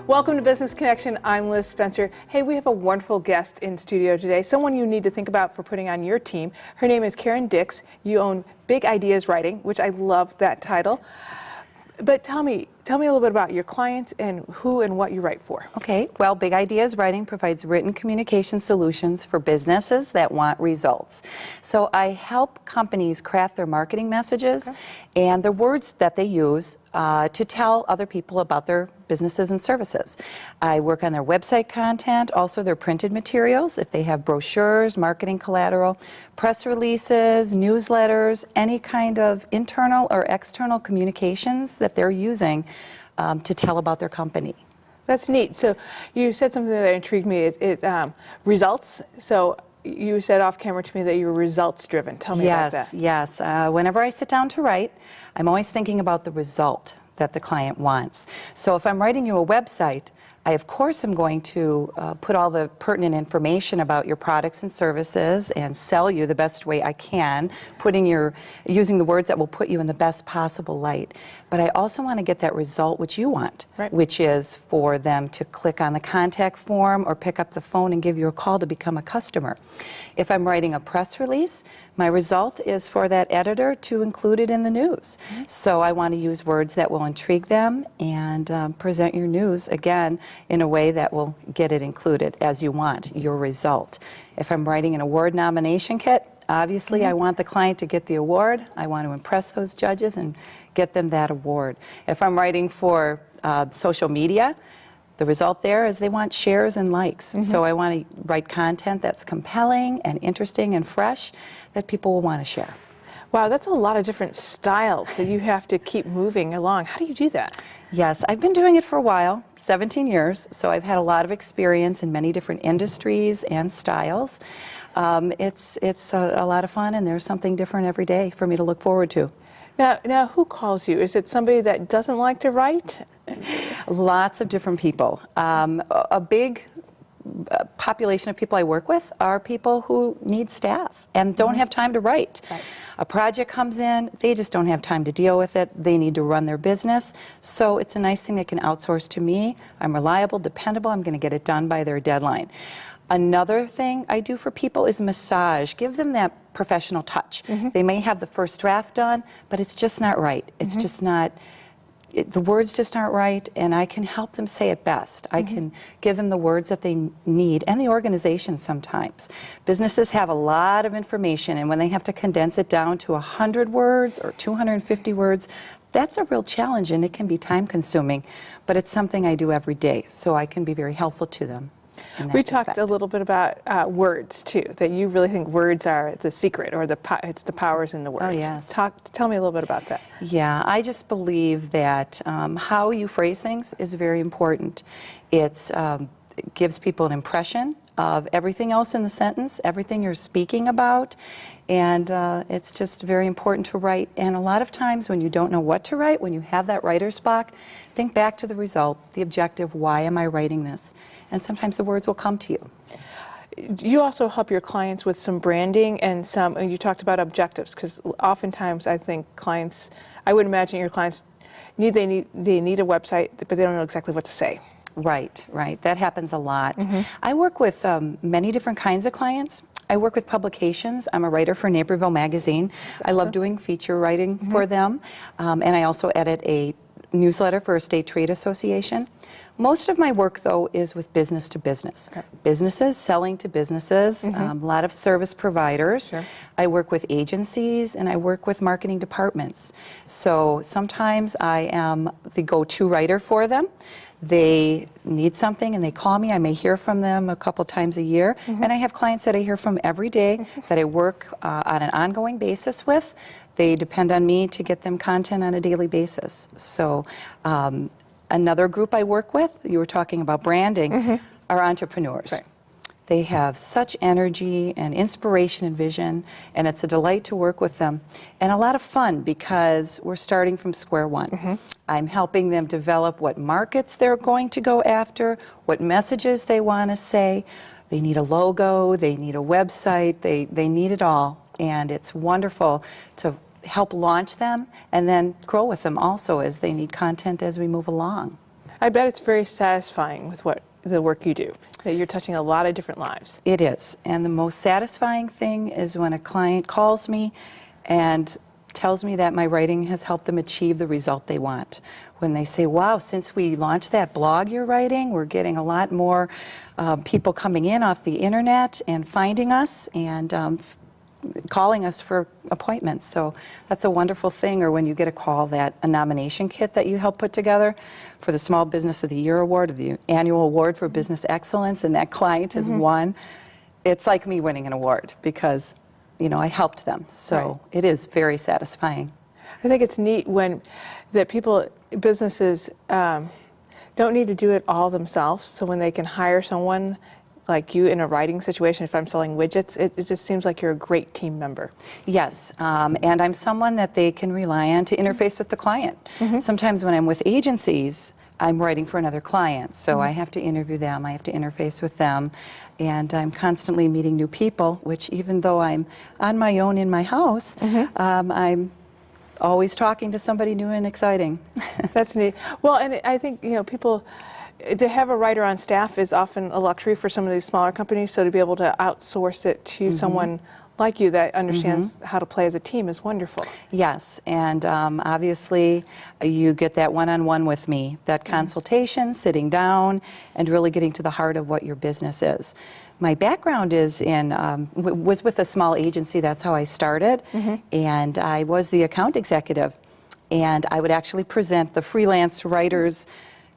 Welcome to Business Connection. I'm Liz Spencer. Hey, we have a wonderful guest in studio today, someone you need to think about for putting on your team. Her name is Karen Dix. You own Big Ideas Writing, which I love that title. But tell me a little bit about your clients and who and what you write for. Okay, well, Big Ideas Writing provides written communication solutions for businesses that want results. So I help companies craft their marketing messages and the words that they use to tell other people about their businesses and services. I work on their website content, also their printed materials, if they have brochures, marketing collateral, press releases, newsletters, any kind of internal or external communications that they're using to tell about their company. That's neat. So you said something that intrigued me. Results. So you said off camera to me that you were results driven. Tell me about that. Yes. Whenever I sit down to write, I'm always thinking about the result that the client wants. So if I'm writing you a website, I of course am going to put all the pertinent information about your products and services and sell you the best way I can, using the words that will put you in the best possible light. But I also want to get that result which you want, which is for them to click on the contact form or pick up the phone and give you a call to become a customer. If I'm writing a press release, my result is for that editor to include it in the news. So I want to use words that will intrigue them and present your news, again, in a way that will get it included as you want, your result. If I'm writing an award nomination kit, obviously I want the client to get the award. I want to impress those judges and get them that award. If I'm writing for social media, the result there is they want shares and likes. So I want to write content that's compelling and interesting and fresh that people will want to share. Wow, that's a lot of different styles, so you have to keep moving along. How do you do that? Yes, I've been doing it for a while, 17 years, so I've had a lot of experience in many different industries and styles. It's a lot of fun, and there's something different every day for me to look forward to. Now, who calls you? Is it somebody that doesn't like to write? Lots of different people. A big population of people I work with are people who need staff and don't have time to write. A project comes in, they just don't have time to deal with it. They need to run their business. So it's a nice thing they can outsource to me. I'm reliable, dependable. I'm going to get it done by their deadline. Another thing I do for people is massage. Give them that professional touch. They may have the first draft done, but it's just not right. It's just not, the words just aren't right, and I can help them say it best. I can give them the words that they need, and the organization sometimes. Businesses have a lot of information, and when they have to condense it down to 100 words or 250 words, that's a real challenge, and it can be time-consuming, but it's something I do every day, so I can be very helpful to them. We talked a little bit about words too, that you really think words are the secret, or it's the powers in the words. Oh, yes. Tell me a little bit about that. Yeah, I just believe that how you phrase things is very important. It gives people an impression of everything else in the sentence, everything you're speaking about, and it's just very important to write. And a lot of times when you don't know what to write, when you have that writer's block, think back to the result, the objective, why am I writing this? And sometimes the words will come to you. You also help your clients with some branding and you talked about objectives, because oftentimes I think clients, I would imagine your clients they need a website, but they don't know exactly what to say. Right. That happens a lot. I work with many different kinds of clients. I work with publications. I'm a writer for Naperville Magazine. I love doing feature writing for them. And I also edit a newsletter for a state trade association. Most of my work, though, is with business to business. Businesses selling to businesses, a lot of service providers. I work with agencies, and I work with marketing departments. So sometimes I am the go-to writer for them. They need something and they call me. I may hear from them a couple times a year. And I have clients that I hear from every day that I work on an ongoing basis with. They depend on me to get them content on a daily basis. So another group I work with, you were talking about branding, are entrepreneurs. They have such energy and inspiration and vision, and it's a delight to work with them. And a lot of fun, because we're starting from square one. I'm helping them develop what markets they're going to go after, what messages they want to say. They need a logo, they need a website, they need it all. And it's wonderful to help launch them and then grow with them also as they need content as we move along. I bet it's very satisfying with the work you do, that you're touching a lot of different lives. It is. And the most satisfying thing is when a client calls me and tells me that my writing has helped them achieve the result they want. When they say, wow, since we launched that blog you're writing, we're getting a lot more people coming in off the internet and finding us and calling us for appointments. So that's a wonderful thing. Or when you get a call that a nomination kit that you helped put together for the Small Business of the Year Award or the Annual Award for Business Excellence, and that client has won, it's like me winning an award because, you know, I helped them. So Right. it is very satisfying. I think it's neat that businesses don't need to do it all themselves. So when they can hire someone like you in a writing situation, if I'm selling widgets, it just seems like you're a great team member. Yes, and I'm someone that they can rely on to interface with the client. Sometimes when I'm with agencies, I'm writing for another client, so I have to interview them, I have to interface with them, and I'm constantly meeting new people, which even though I'm on my own in my house, I'm always talking to somebody new and exciting. That's neat. Well, and I think, you know, people, to have a writer on staff is often a luxury for some of these smaller companies, so to be able to outsource it to someone like you that understands how to play as a team is wonderful. Yes, and obviously you get that one-on-one with me, that consultation, sitting down, and really getting to the heart of what your business is. My background is was with a small agency. That's how I started, and I was the account executive, and I would actually present the freelance writers'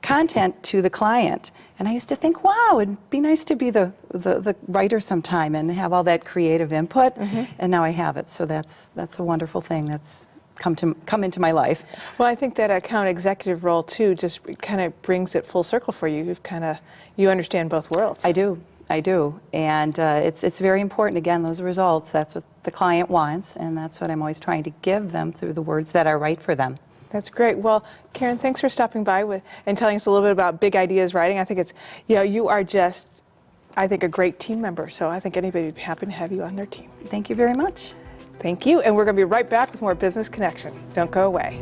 content to the client. And I used to think, wow, it'd be nice to be the writer sometime and have all that creative input. And now I have it, so that's a wonderful thing that's come into my life. Well, I think that account executive role too just kind of brings it full circle for you. You understand both worlds. I do, and it's very important. Again, those results. That's what the client wants, and that's what I'm always trying to give them through the words that I write for them. That's great. Well, Karen, thanks for stopping by and telling us a little bit about Big Ideas Writing. I think you are just, I think, a great team member. So I think anybody would be happy to have you on their team. Thank you very much. Thank you. And we're going to be right back with more Business Connection. Don't go away.